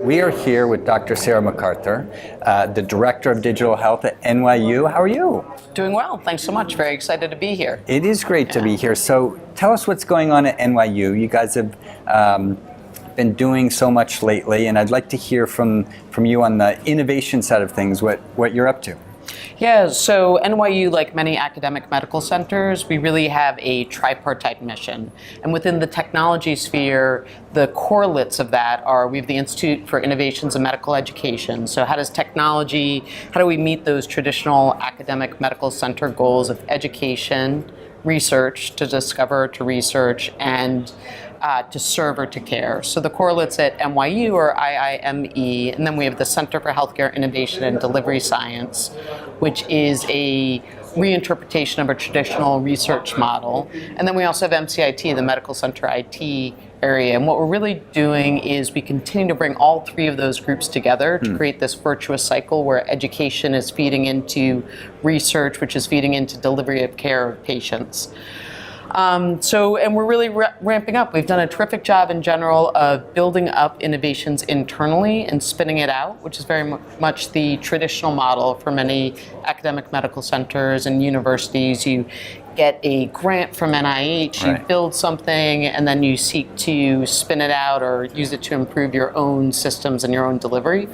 We are here with Dr. Sarah MacArthur, the Director of Digital Health at NYU. How are you? Doing well. Thanks so much. Very excited to be here. It is great to be here. So tell us what's going on at NYU. You guys have been doing so much lately, and I'd like to hear from you on the innovation side of things, what you're up to. Yeah, so NYU, like many academic medical centers, we really have a tripartite mission. And within the technology sphere, the correlates of that are we have the Institute for Innovations in Medical Education. So how does technology, how do we meet those traditional academic medical center goals of education, research, to discover, to research, and to serve or to care. So the correlates at NYU are IIME, and then we have the Center for Healthcare Innovation and Delivery Science, which is a reinterpretation of a traditional research model. And then we also have MCIT, the Medical Center IT area. And what we're really doing is we continue to bring all three of those groups together to create this virtuous cycle where education is feeding into research, which is feeding into delivery of care of patients. And we're really ramping up. We've done a terrific job in general of building up innovations internally and spinning it out, which is very much the traditional model for many academic medical centers and universities. You get a grant from NIH, you build something, and then you seek to spin it out or use it to improve your own systems and your own delivery.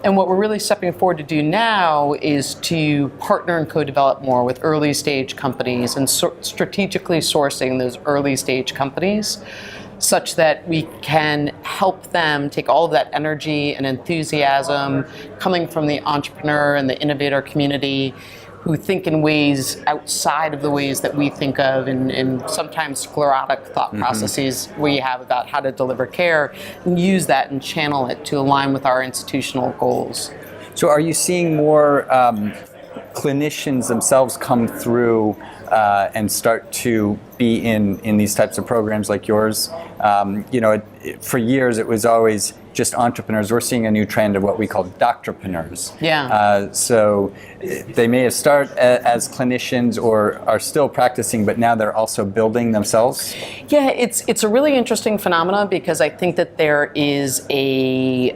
And what we're really stepping forward to do now is to partner and co-develop more with early stage companies and strategically sourcing those early stage companies such that we can help them take all of that energy and enthusiasm coming from the entrepreneur and the innovator community who think in ways outside of the ways that we think of in sometimes sclerotic thought processes we have about how to deliver care, and use that and channel it to align with our institutional goals. So are you seeing more clinicians themselves come through and start to be in these types of programs like yours? For years it was always just entrepreneurs. We're seeing a new trend of what we call doctorpreneurs. Yeah. So they may have started as clinicians or are still practicing, but now they're also building themselves. Yeah, it's a really interesting phenomenon because I think that there is a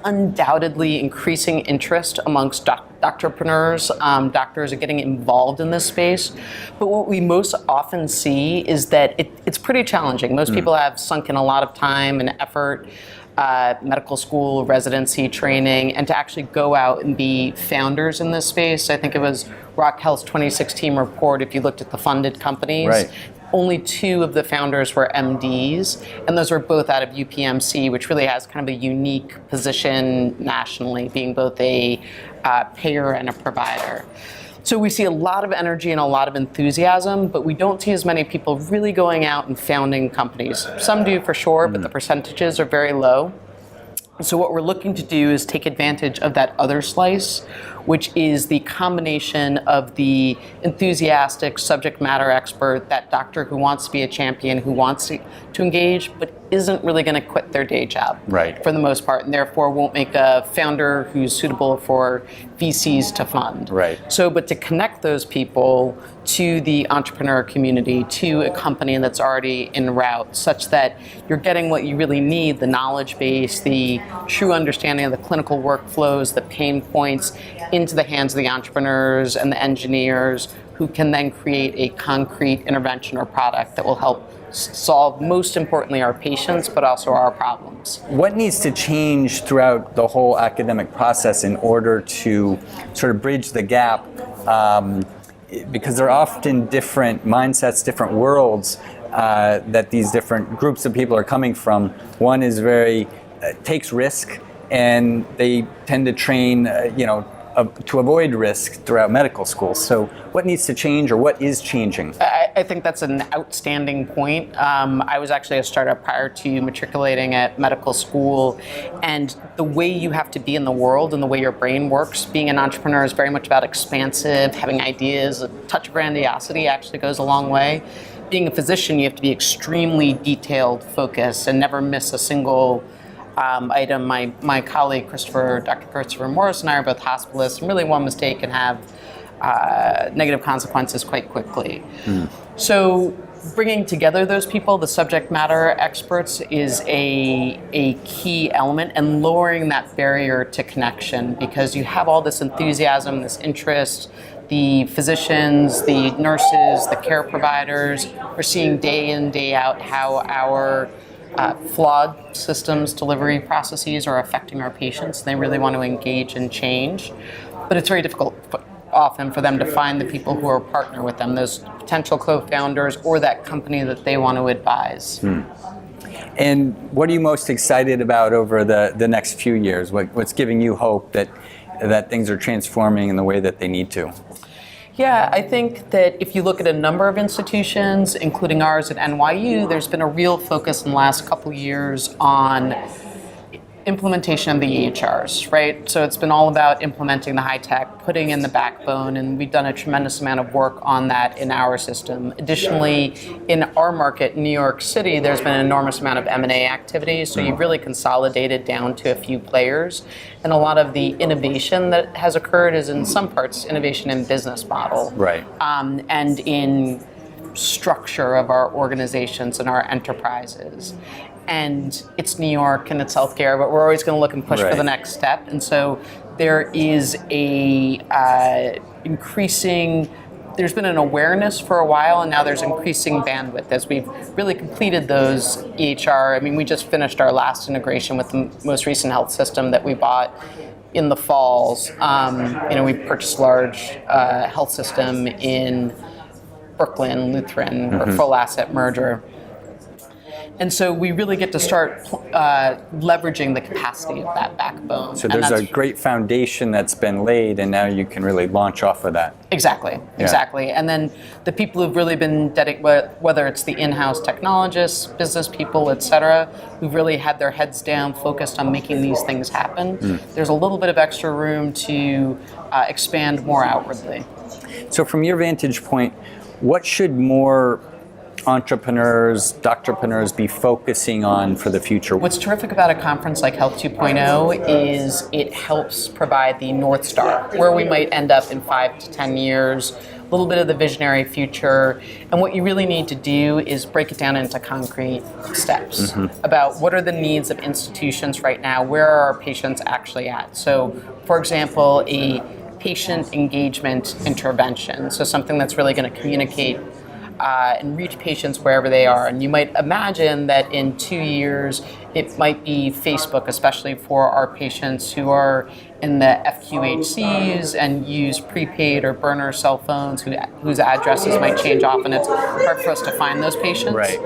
undoubtedly increasing interest amongst doctorpreneurs. Doctors are getting involved in this space. But what we most often see is that it's pretty challenging. Most people have sunk in a lot of time and effort, medical school, residency training, and to actually go out and be founders in this space. I think it was Rock Health's 2016 report, if you looked at the funded companies, only 2 of the founders were MDs, and those were both out of UPMC, which really has kind of a unique position nationally, being both a payer and a provider. So we see a lot of energy and a lot of enthusiasm, but we don't see as many people really going out and founding companies. Some do for sure, but the percentages are very low. So what we're looking to do is take advantage of that other slice, which is the combination of the enthusiastic subject matter expert, that doctor who wants to be a champion, who wants to engage, but isn't really going to quit their day job for the most part, and therefore won't make a founder who's suitable for VCs to fund. So, but to connect those people to the entrepreneur community, to a company that's already en route, such that you're getting what you really need, the knowledge base, the true understanding of the clinical workflows, the pain points, into the hands of the entrepreneurs and the engineers who can then create a concrete intervention or product that will help solve, most importantly, our patients, but also our problems. What needs to change throughout the whole academic process in order to sort of bridge the gap? Because there are often different mindsets, different worlds that these different groups of people are coming from. One is takes risk, and they tend to train, to avoid risk throughout medical school. So what needs to change, or what is changing? I think that's an outstanding point. I was actually a startup prior to matriculating at medical school, and the way you have to be in the world and the way your brain works, being an entrepreneur is very much about expansive, having ideas. A touch of grandiosity actually goes a long way. Being a physician, you have to be extremely detailed, focused, and never miss a single item. My colleague, Dr. Christopher Morris, and I are both hospitalists, and really one mistake can have negative consequences quite quickly. So bringing together those people, the subject matter experts, is a key element, and lowering that barrier to connection, because you have all this enthusiasm, this interest. The physicians, the nurses, the care providers are seeing day in, day out how our flawed systems, delivery processes are affecting our patients. They really want to engage and change. But it's very difficult often for them to find the people who are partner with them, those potential co-founders or that company that they want to advise. And what are you most excited about over the next few years? What's giving you hope that things are transforming in the way that they need to? Yeah, I think that if you look at a number of institutions, including ours at NYU, there's been a real focus in the last couple of years on implementation of the EHRs, right? So it's been all about implementing the high tech, putting in the backbone, and we've done a tremendous amount of work on that in our system. Additionally, in our market, New York City, there's been an enormous amount of M&A activity, so you've really consolidated down to a few players. And a lot of the innovation that has occurred is, in some parts, innovation in business model. Right. And in structure of our organizations and our enterprises. And it's New York and it's healthcare, but we're always going to look and push for the next step. And so there is there's been an awareness for a while, and now there's increasing bandwidth as we've really completed those EHR. I mean, we just finished our last integration with the most recent health system that we bought in the falls. We purchased a large health system in Brooklyn, Lutheran, or full asset merger. And so we really get to start leveraging the capacity of that backbone. So there's a great foundation that's been laid, and now you can really launch off of that. Exactly. And then the people who've really been dedicated, whether it's the in-house technologists, business people, et cetera, who've really had their heads down, focused on making these things happen, there's a little bit of extra room to expand more outwardly. So from your vantage point, what should more entrepreneurs, doctorpreneurs be focusing on for the future? What's terrific about a conference like Health 2.0 is it helps provide the North Star, where we might end up in 5 to 10 years, a little bit of the visionary future. And what you really need to do is break it down into concrete steps about what are the needs of institutions right now, where are our patients actually at. So, for example, a patient engagement intervention, so something that's really going to communicate and reach patients wherever they are. And you might imagine that in 2 years, it might be Facebook, especially for our patients who are in the FQHCs and use prepaid or burner cell phones whose addresses might change often. It's hard for us to find those patients. Right.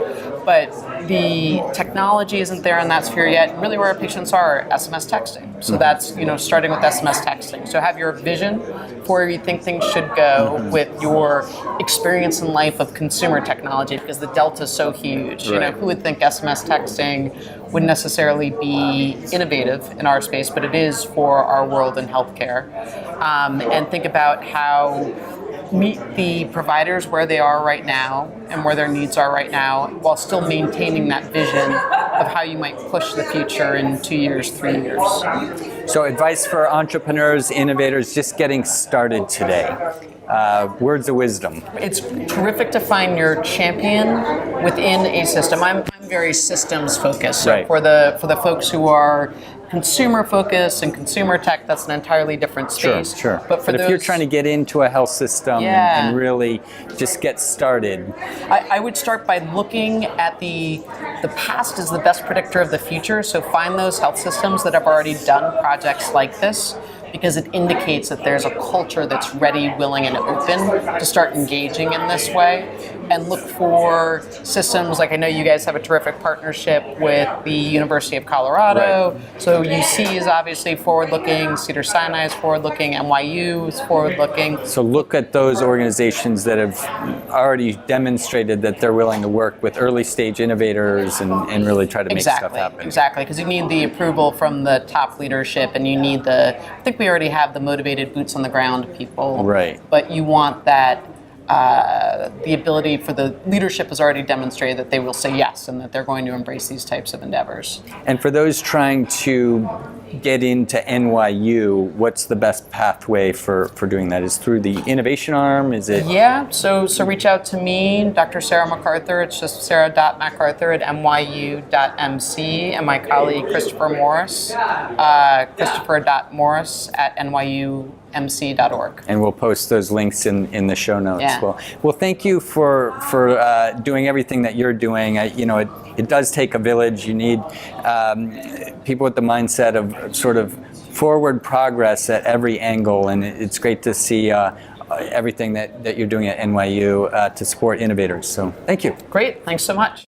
But the technology isn't there in that sphere yet. Really where our patients are SMS texting. So that's, starting with SMS texting. So have your vision for where you think things should go with your experience in life of consumer technology, because the delta is so huge. Right. Who would think SMS texting wouldn't necessarily be innovative in our space, but it is for our world in healthcare. And think about how meet the providers where they are right now and where their needs are right now, while still maintaining that vision of how you might push the future in 2 years, 3 years. So advice for entrepreneurs, innovators, just getting started today. Words of wisdom. It's terrific to find your champion within a system. I'm very systems focused. So for the folks who are consumer focused and consumer tech, that's an entirely different space. Sure. But if you're trying to get into a health system and really just get started, I would start by looking at the past is the best predictor of the future. So find those health systems that have already done projects like this, because it indicates that there's a culture that's ready, willing, and open to start engaging in this way. And look for systems like, I know you guys have a terrific partnership with the University of Colorado. Right. So UC is obviously forward-looking, Cedars-Sinai is forward-looking, NYU is forward-looking. So look at those organizations that have already demonstrated that they're willing to work with early-stage innovators and really try to make stuff happen. Exactly, because you need the approval from the top leadership, and you need I think we already have the motivated boots on the ground people. Right. But you want that, the ability for the leadership has already demonstrated that they will say yes and that they're going to embrace these types of endeavors. And for those trying to get into NYU, what's the best pathway for doing that? Is through the innovation arm? Is it? Yeah, so reach out to me, Dr. Sarah MacArthur. It's just sarah.macarthur@nyu.mc, and my colleague Christopher Morris, christopher.morris@nyu.mc.org. And we'll post those links in the show notes. Yeah. Well, thank you for doing everything that you're doing. It does take a village. You need people with the mindset of sort of forward progress at every angle, and it's great to see everything that you're doing at NYU to support innovators. So thank you. Great, thanks so much.